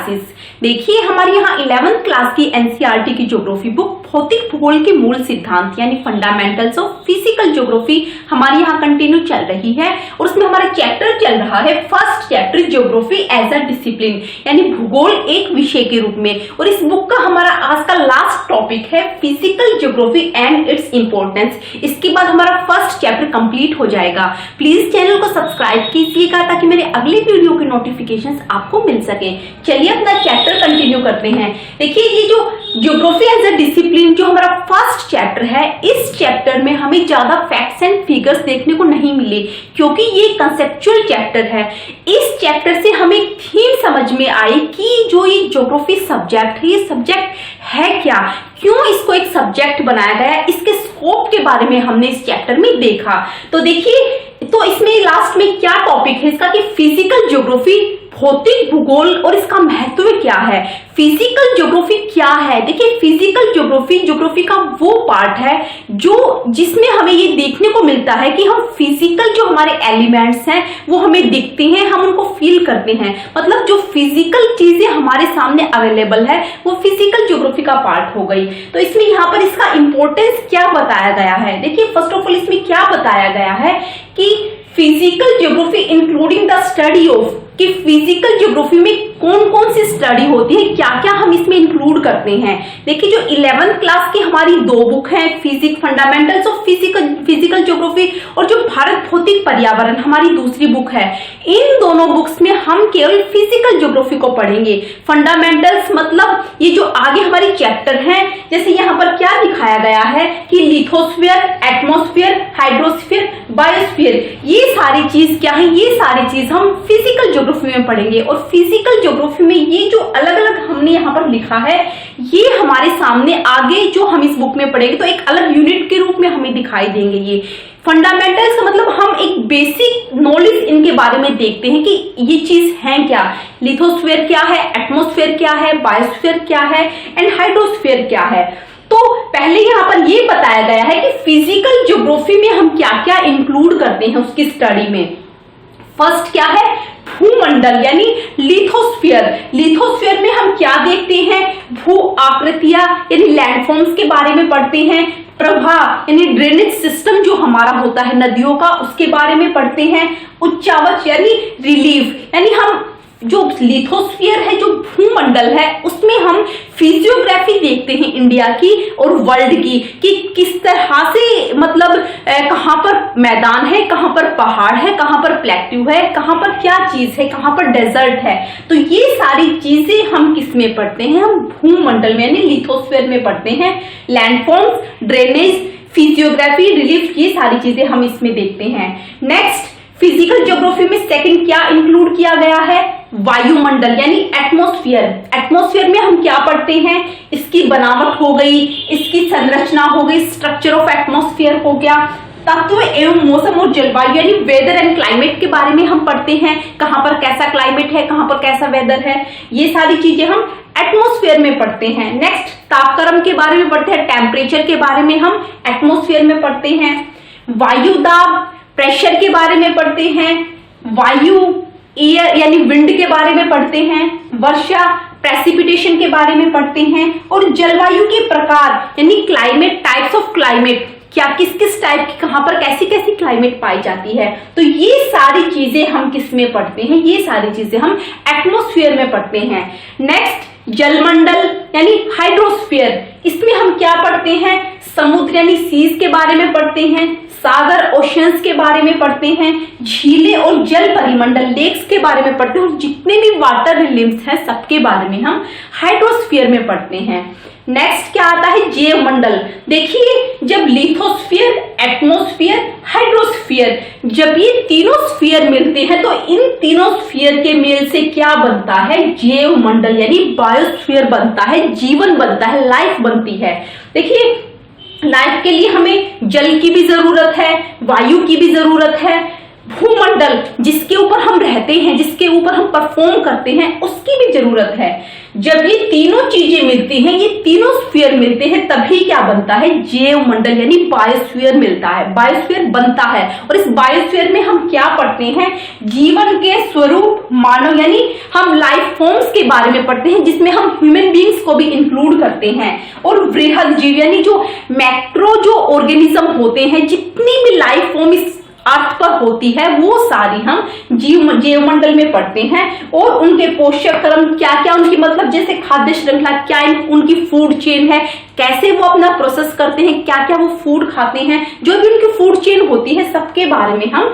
Classes. देखिए हमारे यहाँ 11th क्लास की एनसीईआरटी की ज्योग्राफी बुक भौतिक भूगोल के मूल सिद्धांत यानी फंडामेंटल्स ऑफ फिजिकल ज्योग्राफी हमारे यहाँ कंटिन्यू चल रही है और उसमें हमारा चैप्टर चल रहा है first chapter geography as a discipline यानी भूगोल एक विषय के रूप में। और इस बुक का हमारा आज का लास्ट टॉपिक है physical geography and its importance. इसके बाद हमारा फर्स्ट चैप्टर कंप्लीट हो जाएगा। प्लीज चैनल को सब्सक्राइब कीजिएगा ताकि मेरे अगले वीडियो के नोटिफिकेशंस आपको मिल सके। चलिए अपना चैप्टर कंटिन्यू करते हैं। देखिए ये जो ज्योग्राफी एज अ डिसिप्लिन जो हमारा फर्स्ट चैप्टर है, इस चैप्टर में हमें ज्यादा फैक्ट्स एंड फिगर्स देखने को नहीं मिले क्योंकि ये कंसेप्चुअल चैप्टर है। इस चैप्टर से हमें थीम समझ में आई कि जो ये ज्योग्राफी सब्जेक्ट है, ये सब्जेक्ट है क्या, क्यों इसको एक सब्जेक्ट बनाया गया, इसके स्कोप के बारे में हमने इस चैप्टर में देखा। तो देखिए तो इसमें लास्ट में क्या टॉपिक है इसका कि फिजिकल ज्योग्राफी भौतिक भूगोल और इसका महत्व क्या है। फिजिकल ज्योग्राफी क्या है? देखिए फिजिकल ज्योग्राफी का वो पार्ट है जो जिसमें हमें ये देखने को मिलता है कि हम फिजिकल जो हमारे एलिमेंट्स हैं वो हमें दिखते हैं, हम उनको फील करते हैं। मतलब जो फिजिकल चीजें हमारे सामने अवेलेबल है वो फिजिकल ज्योग्राफी का पार्ट हो गई। तो इसमें यहाँ पर इसका इंपॉर्टेंस क्या बताया गया है? देखिए फर्स्ट ऑफ ऑल इसमें क्या बताया गया है कि physical geography including the study of कि फिजिकल ज्योग्राफी में कौन कौन सी स्टडी होती है, क्या क्या हम इसमें इंक्लूड करते हैं। देखिए जो 11th क्लास की हमारी दो बुक हैं, physics fundamentals of physical geography और जो भारत भौतिक पर्यावरण हमारी दूसरी बुक है, इन दोनों बुक्स में हम केवल फिजिकल ज्योग्राफी को पढ़ेंगे। फंडामेंटल्स मतलब ये जो आगे हमारी चैप्टर हैं, जैसे यहाँ पर क्या दिखाया गया है कि लिथोस्फीयर, एटमॉस्फेयर, हाइड्रोस्फीयर, बायोस्फीयर, ये सारी चीज क्या है, ये सारी चीज हम फिजिकल ज्योग्राफी में पढ़ेंगे। और फिजिकल ज्योग्राफी में ये जो अलग अलग हमने यहाँ पर लिखा है ये हमारे सामने आगे जो हम इस बुक में पढ़ेंगे तो एक अलग यूनिट के रूप में हमें दिखाई देंगे। ये फंडामेंटल्स का मतलब हम एक बेसिक नॉलेज इनके बारे में देखते हैं कि ये चीज है क्या, लिथोस्फीयर क्या है, एटमॉस्फेयर क्या है, बायोस्फीयर क्या है एंड हाइड्रोस्फीयर क्या है। तो पहले यहाँ पर ये बताया गया है कि फिजिकल ज्योग्राफी में हम क्या क्या इंक्लूड करते हैं उसकी स्टडी में। फर्स्ट क्या है, भूमंडल यानी लिथोस्फीयर। लिथोस्फीयर में हम क्या देखते हैं, भू आकृतियां यानी लैंडफॉर्म्स के बारे में पढ़ते हैं, प्रवाह यानी ड्रेनेज सिस्टम जो हमारा होता है नदियों का उसके बारे में पढ़ते हैं, उच्चावच यानी रिलीफ यानी हम जो लिथोस्फीयर है जो भूमंडल है उसमें हम फिजियोग्राफी देखते हैं इंडिया की और वर्ल्ड की कि किस तरह से मतलब कहाँ पर मैदान है, कहाँ पर पहाड़ है, कहाँ पर प्लेट्यू है, कहाँ पर क्या चीज है, कहाँ पर डेजर्ट है। तो ये सारी चीजें हम किस में पढ़ते हैं, हम भूमंडल में यानी लिथोस्फीयर में पढ़ते हैं। लैंडफॉर्म्स, ड्रेनेज, फिजियोग्राफी, रिलीफ, ये सारी चीजें हम इसमें देखते हैं। नेक्स्ट फिजिकल ज्योग्राफी में सेकंड क्या इंक्लूड किया गया है, वायुमंडल यानी एटमॉस्फेयर। एटमॉस्फेयर में हम क्या पढ़ते हैं, इसकी बनावट हो गई, इसकी संरचना हो गई, स्ट्रक्चर ऑफ एटमॉस्फेयर हो गया, तत्व एवं मौसम और जलवायु यानी वेदर एंड क्लाइमेट के बारे में हम पढ़ते हैं, कहां पर कैसा क्लाइमेट है, कहां पर कैसा वेदर है, ये सारी चीजें हम एटमॉस्फेयर में पढ़ते हैं। नेक्स्ट तापक्रम के बारे में पढ़ते हैं, टेम्परेचर के बारे में हम एटमॉस्फेयर में पढ़ते हैं। वायु दाब, प्रेशर के बारे में पढ़ते हैं, वायु एयर यानी विंड के बारे में पढ़ते हैं, वर्षा प्रेसिपिटेशन के बारे में पढ़ते हैं और जलवायु के प्रकार यानी क्लाइमेट, टाइप्स ऑफ क्लाइमेट, क्या किस किस टाइप की कहां पर कैसी कैसी क्लाइमेट पाई जाती है। तो ये सारी चीजें हम किस में पढ़ते हैं, ये सारी चीजें हम एटमॉस्फेयर में पढ़ते हैं। नेक्स्ट जलमंडल यानी हाइड्रोस्फीयर, इसमें हम क्या पढ़ते हैं, समुद्र यानी सीज के बारे में पढ़ते हैं, सागर ओशियंस के बारे में पढ़ते हैं, झीलें और जल परिमंडल लेक्स के बारे में पढ़ते हैं और जितने भी वाटर रिलिम्स हैं सबके बारे में हम हाइड्रोस्फीयर में पढ़ते हैं। नेक्स्ट क्या आता है, जैव मंडल। देखिए जब लिथोस्फीयर, एटमॉस्फेयर, हाइड्रोस्फीयर, जब ये तीनों स्फीयर मिलते हैं तो इन तीनों स्फीयर के मेल से क्या बनता है, जैव मंडल यानी बायोस्फीयर बनता है, जीवन बनता है, लाइफ बनती है। देखिए लाइफ के लिए हमें जल की भी जरूरत है, वायु की भी जरूरत है, भूमंडल जिसके ऊपर हम रहते हैं, जिसके ऊपर हम परफॉर्म करते हैं, उसकी भी जरूरत है। जब ये तीनों चीजें मिलती हैं, ये तीनों स्फीयर मिलते हैं, तभी क्या बनता है, जैव मंडल यानी बायोस्फीयर मिलता है, बायोस्फीयर बनता है। और इस बायोस्फीयर में हम क्या पढ़ते हैं, जीवन के स्वरूप, मानव यानी हम लाइफ फॉर्म्स के बारे में पढ़ते हैं, जिसमें हम ह्यूमन बींग्स को भी इंक्लूड करते हैं। और वृहद जीव यानी जो मैक्रो जो ऑर्गेनिज्म होते हैं, जितनी भी लाइफ फॉर्म इस अर्थ पर होती है, वो सारी हम जीव मंडल में पढ़ते हैं। और उनके पोषक क्रम क्या क्या, उनकी मतलब जैसे खाद्य श्रृंखला क्या, उनकी फूड चेन है, कैसे वो अपना प्रोसेस करते हैं, क्या क्या वो फूड खाते हैं, जो भी उनकी फूड चेन होती है, सबके बारे में हम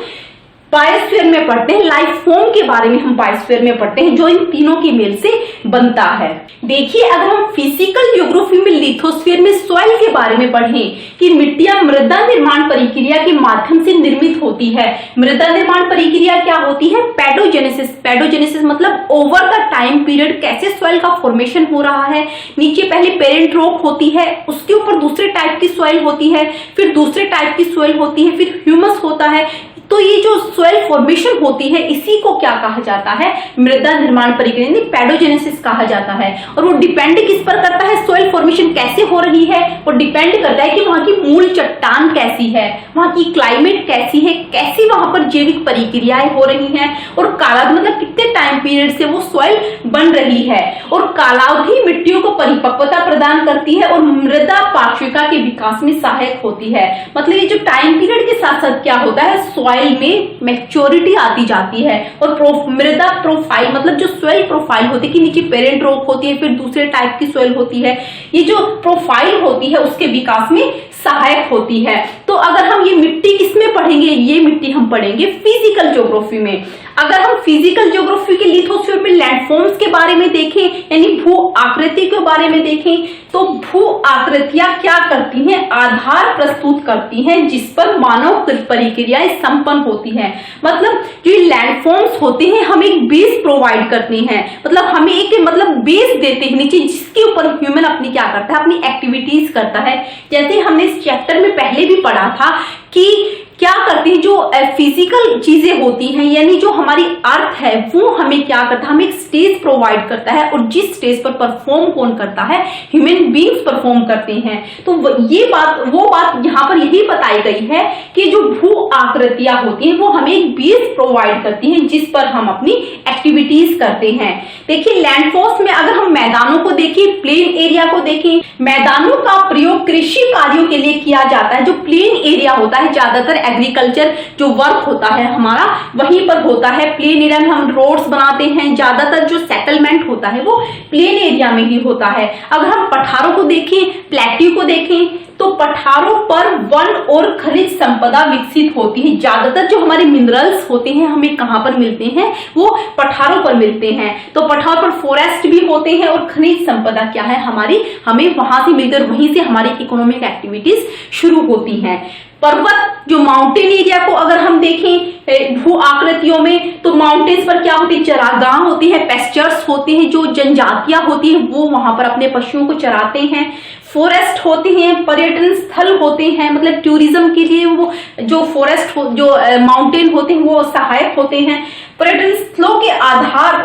बायोस्फीयर में पढ़ते हैं। लाइफ फॉर्म के बारे में हम बायोस्फीयर में पढ़ते हैं, जो इन तीनों के मेल से बनता है। देखिए, अगर हम फिजिकल ज्योग्राफी में लिथोस्फीयर में सॉइल के बारे में पढ़ें कि मिट्टियां मृदा निर्माण प्रक्रिया के माध्यम से निर्मित होती है। मृदा निर्माण प्रक्रिया क्या होती है, पैडोजेनेसिस। पैडोजेनेसिस मतलब ओवर द टाइम पीरियड कैसे सॉइल का फॉर्मेशन हो रहा है। नीचे पहले पेरेंट रॉक होती है, उसके ऊपर दूसरे टाइप की सॉइल होती है, फिर दूसरे टाइप की सॉइल होती है, फिर ह्यूमस होता है। तो ये जो सॉइल फॉर्मेशन होती है, इसी को क्या कहा जाता है, मृदा निर्माण प्रक्रिया यानी पैडोजेनेसिस कहा जाता है। और वो डिपेंड किस पर करता है, सॉइल फॉर्मेशन कैसे हो रही है, वो डिपेंड करता है कि वहां की मूल चट्टान कैसी है, वहां की क्लाइमेट कैसी है, कैसी वहां पर जैविक प्रक्रियाएं हो रही हैं, और कालावधि मतलब कितने टाइम पीरियड से वो सॉइल बन रही है। और कालावधि मिट्टियों को परिपक्वता प्रदान करती है और मृदा पार्श्विका के विकास में सहायक होती है। मतलब ये जो टाइम पीरियड के साथ साथ क्या होता है, सॉइल में मैच्योरिटी आती जाती है। और मृदा प्रोफाइल मतलब जो सॉइल प्रोफाइल होती है कि नीचे पेरेंट रॉक होती है, फिर दूसरे टाइप की सॉइल होती है, ये जो प्रोफाइल होती है उसके विकास में सहायक होती है। तो अगर हम ये मिट्टी किसमें पढ़ेंगे, ये मिट्टी हम पढ़ेंगे फिजिकल ज्योग्राफी में। अगर हम फिजिकल ज्योग्राफी के लिथोस्फीयर में लैंडफॉर्म्स के बारे में देखें यानी भू आकृति के बारे में देखें, तो भू आकृतियां क्या करती हैं, आधार प्रस्तुत करती हैं जिस पर मानव प्रक्रियाएं संपन्न होती हैं। मतलब जो लैंडफॉर्म्स होते हैं हमें एक बेस प्रोवाइड करते हैं, मतलब हमें एक मतलब बेस देते हैं नीचे, जिसके ऊपर ह्यूमन अपनी क्या करता है, अपनी एक्टिविटीज करता है। जैसे हमने इस चैप्टर में पहले भी पढ़ा था कि क्या करती है, जो फिजिकल चीजें होती हैं यानी जो हमारी अर्थ है, वो हमें क्या करता है, हमें एक स्टेज प्रोवाइड करता है, और जिस स्टेज पर परफॉर्म कौन करता है, ह्यूमन बींग्स परफॉर्म करते हैं। तो ये बात वो बात यहाँ पर यही बताई गई है कि जो भू आकृतियां होती हैं वो हमें एक बेस प्रोवाइड करती हैं जिस पर हम अपनी एक्टिविटीज करते हैं। देखिए, लैंडफोर्स में अगर हम मैदानों को देखें, प्लेन एरिया को देखें, मैदानों का प्रयोग कृषि कार्यों के लिए किया जाता है। जो प्लेन एरिया होता है, ज्यादातर एग्रीकल्चर जो वर्क होता है हमारा वहीं पर होता है। प्लेन एरिया में हम रोड्स बनाते हैं, ज्यादातर जो सेटलमेंट होता है वो प्लेन एरिया में ही होता है। अगर हम पठारों को देखें, प्लेट्यू को देखें, तो पठारों पर वन और खनिज संपदा विकसित होती है। ज्यादातर जो हमारे मिनरल्स होते हैं हमें कहां पर मिलते हैं, वो पठारों पर मिलते हैं। तो पठार पर फॉरेस्ट भी होते हैं और खनिज संपदा क्या है हमारी, हमें वहां से मिलकर वहीं से हमारी इकोनॉमिक एक्टिविटीज शुरू होती हैं। पर्वत जो माउंटेन एरिया को अगर हम देखें भू आकृतियों में, तो माउंटेन्स पर क्या होती है, चरागाह होती है, पेस्चर्स होते हैं, जो जनजातियां होती हैं वो वहां पर अपने पशुओं को चराते हैं। फॉरेस्ट होते हैं, पर्यटन स्थल होते हैं, मतलब टूरिज्म के लिए वो जो फॉरेस्ट जो माउंटेन होते हैं वो सहायक होते हैं। पर्यटन स्थलों के आधार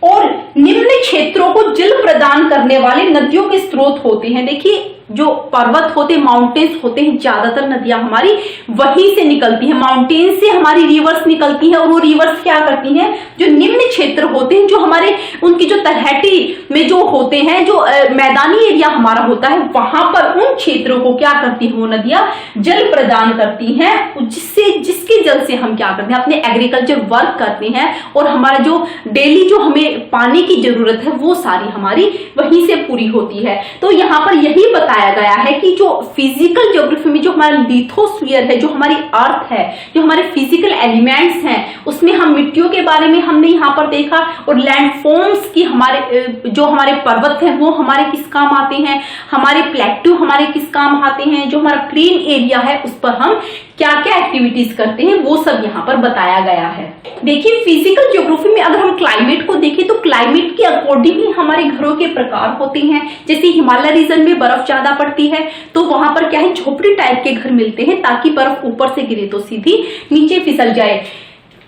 और निम्न क्षेत्रों को जल प्रदान करने वाले नदियों के स्रोत होते हैं। देखिए, जो पर्वत होते हैं, माउंटेन्स होते हैं, ज्यादातर नदियां हमारी वहीं से निकलती हैं, माउंटेन से हमारी रिवर्स निकलती हैं। और वो रिवर्स क्या करती हैं, जो निम्न क्षेत्र होते हैं, जो हमारे उनकी जो तलहटी में जो होते हैं, जो मैदानी एरिया हमारा होता है, वहां पर उन क्षेत्रों को क्या करती है वो नदियां जल प्रदान करती हैं, जिसके जल से हम क्या करते हैं, अपने एग्रीकल्चर वर्क करते हैं। और हमारा जो डेली जो हमें पानी की जरूरत है वो सारी हमारी वहीं से पूरी होती है। तो यहाँ पर यही बताया गया है कि जो फिजिकल ज्योग्राफी में जो हमारा लिथोस्फीयर है, जो हमारी अर्थ है, जो हमारे फिजिकल एलिमेंट्स हैं, उसमें हम मिट्टियों के बारे में हमने यहाँ पर देखा। और लैंडफॉर्म्स की हमारे जो हमारे पर्वत हैं वो हमारे किस काम आते हैं, हमारे प्लेट्यू हमारे किस काम आते हैं, जो हमारा प्लेन एरिया है उस पर हम क्या क्या एक्टिविटीज करते हैं वो सब यहाँ पर बताया गया है। देखिए, फिजिकल ज्योग्राफी में अगर हम क्लाइमेट को देखें तो क्लाइमेट के अकॉर्डिंग ही हमारे घरों के प्रकार होते हैं। जैसे हिमालय रीजन में बर्फ ज्यादा पड़ती है तो वहां पर क्या है, झोपड़ी टाइप के घर मिलते हैं ताकि बर्फ ऊपर से गिरे तो सीधी नीचे फिसल जाए।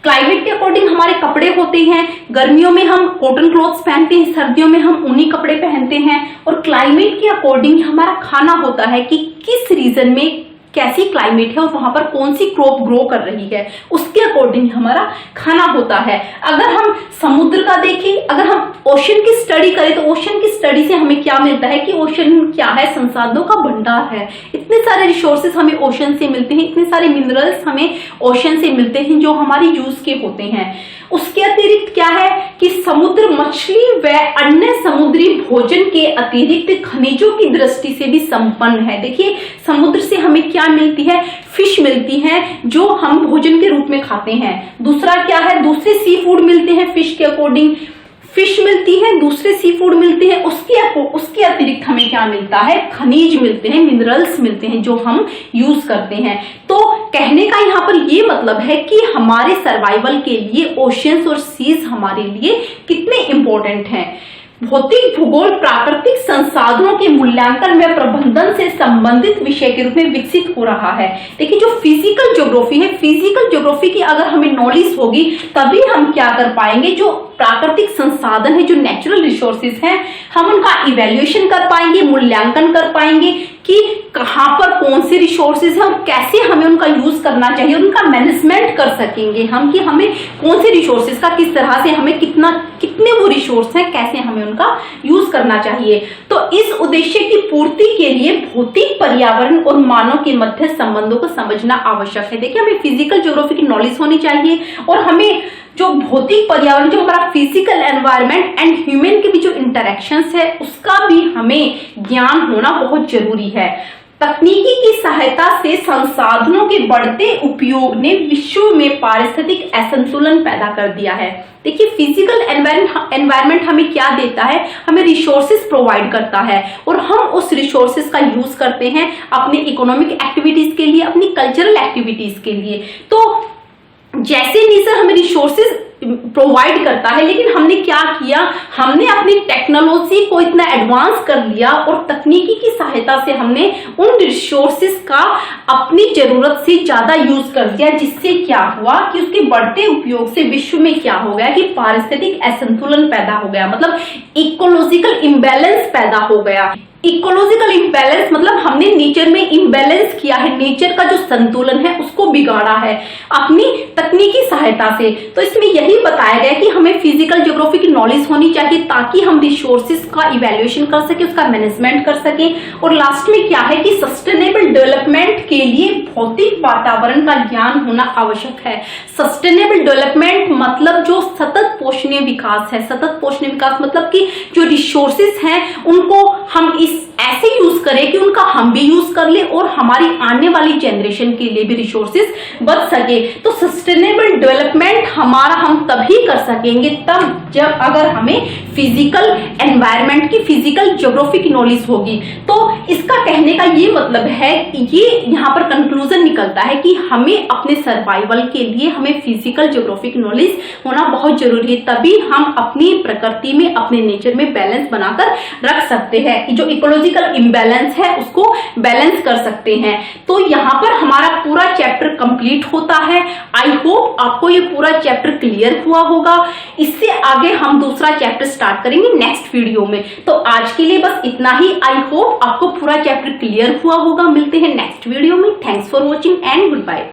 क्लाइमेट के अकॉर्डिंग हमारे कपड़े होते हैं। गर्मियों में हम कॉटन क्लॉथ्स पहनते हैं, सर्दियों में हम ऊनी कपड़े पहनते हैं। और क्लाइमेट के अकॉर्डिंग हमारा खाना होता है कि किस रीजन में कैसी क्लाइमेट है और वहां पर कौन सी क्रॉप ग्रो कर रही है, उसके अकॉर्डिंग हमारा खाना होता है। अगर हम समुद्र का देखें, अगर हम ओशन की स्टडी करें, तो ओशन की स्टडी से हमें क्या मिलता है कि ओशन क्या है, संसाधनों का भंडार है। इतने सारे रिसोर्सेस हमें ओशन से मिलते हैं, इतने सारे मिनरल्स हमें ओशन से मिलते हैं जो हमारी यूज के होते हैं। उसके अतिरिक्त क्या है कि समुद्र मछली व अन्य समुद्री भोजन के अतिरिक्त खनिजों की दृष्टि से भी संपन्न है। देखिए, समुद्र से हमें क्या मिलती है, फिश मिलती है जो हम भोजन के रूप में खाते हैं। दूसरा क्या है, दूसरे सी फूड मिलते हैं, फिश के अकॉर्डिंग फिश मिलती है, दूसरे सी फूड मिलते हैं। उसके अतिरिक्त हमें क्या मिलता है, खनिज मिलते हैं, मिनरल्स मिलते हैं जो हम यूज करते हैं। तो कहने का यहाँ पर ये मतलब है कि हमारे सर्वाइवल के लिए ओशियंस और सीज हमारे लिए कितने इंपॉर्टेंट हैं। भौतिक भूगोल प्राकृतिक संसाधनों के मूल्यांकन व प्रबंधन से संबंधित विषय के रूप में विकसित हो रहा है। देखिए, जो फिजिकल ज्योग्राफी है, फिजिकल ज्योग्राफी की अगर हमें नॉलेज होगी तभी हम क्या कर पाएंगे, जो प्राकृतिक संसाधन है, जो नेचुरल रिसोर्सेज हैं, हम उनका इवेल्युएशन कर पाएंगे, मूल्यांकन कर पाएंगे कि कहां पर कौन से रिसोर्सेज हैं और कैसे हमें उनका यूज करना चाहिए, उनका मैनेजमेंट कर सकेंगे हम कि हमें कौन से रिसोर्सेज का किस तरह से हमें कितने वो रिसोर्स हैं, कैसे हमें उनका यूज करना चाहिए। तो इस उद्देश्य की पूर्ति के लिए भौतिक पर्यावरण और मानव के मध्य संबंधों को समझना आवश्यक है। देखिए, हमें फिजिकल ज्योग्राफी की नॉलेज होनी चाहिए और हमें जो भौतिक पर्यावरण, जो हमारा फिजिकल एनवायरनमेंट एंड ह्यूमन के भी जो इंटरेक्शंस है, उसका भी हमें ज्ञान होना बहुत जरूरी है। तकनीकी की सहायता से संसाधनों के बढ़ते उपयोग ने विश्व में पारिस्थितिक असंतुलन पैदा कर दिया है। देखिए, फिजिकल एनवायरनमेंट हमें क्या देता है, हमें रिसोर्सेज प्रोवाइड करता है और हम उस रिसोर्सेज का यूज करते हैं अपनी इकोनॉमिक एक्टिविटीज के लिए, अपनी कल्चरल एक्टिविटीज के लिए। तो जैसे नेचर हमें रिसोर्सेज प्रोवाइड करता है, लेकिन हमने क्या किया, हमने अपनी टेक्नोलॉजी को इतना एडवांस कर लिया और तकनीकी की सहायता से हमने उन रिसोर्सेज का अपनी जरूरत से ज्यादा यूज कर दिया, जिससे क्या हुआ कि उसके बढ़ते उपयोग से विश्व में क्या हो गया कि पारिस्थितिक असंतुलन पैदा हो गया, मतलब इकोलॉजिकल इम्बैलेंस पैदा हो गया। इकोलॉजिकल इम्बैलेंस मतलब हमने नेचर में इम्बैलेंस किया है, नेचर का जो संतुलन है उसको बिगाड़ा है अपनी तकनीकी सहायता से। तो इसमें यही बताया गया कि हमें फिजिकल ज्योग्राफी की नॉलेज होनी चाहिए ताकि हम रिसोर्सेज का इवैल्यूएशन कर सके, उसका मैनेजमेंट कर सके। और लास्ट में क्या है कि सस्टेनेबल डेवलपमेंट के लिए भौतिक वातावरण का ज्ञान होना आवश्यक है। सस्टेनेबल डेवलपमेंट मतलब जो सतत पोषणीय विकास है। सतत पोषणीय विकास मतलब कि जो रिसोर्सेज हैं उनको हम ऐसे यूज करें कि उनका हम भी यूज कर ले और हमारी आने वाली जनरेशन के लिए भी रिसोर्सेज बच सके। तो सस्टेनेबल डेवलपमेंट हमारा हम तभी कर सकेंगे तब जब अगर हमें फिजिकल एनवायरनमेंट की, फिजिकल ज्योग्राफी की नॉलेज होगी। तो इसका कहने का ये मतलब है, ये यहाँ पर कंक्लूजन निकलता है कि हमें अपने सर्वाइवल के लिए हमें फिजिकल ज्योग्राफी की नॉलेज होना बहुत जरूरी है, तभी हम अपनी प्रकृति में, अपने नेचर में बैलेंस बनाकर रख सकते हैं। जो इकोलॉजिकल इम्बैलेंस है उसको बैलेंस कर सकते हैं। तो यहाँ पर हमारा पूरा चैप्टर कंप्लीट होता है। आई होप आपको ये पूरा चैप्टर क्लियर हुआ होगा। इससे आगे हम दूसरा चैप्टर स्टार्ट करेंगे नेक्स्ट वीडियो में। तो आज के लिए बस इतना ही। आई होप आपको पूरा चैप्टर क्लियर हुआ होगा। मिलते हैं नेक्स्ट वीडियो में। Thanks for watching and good bye.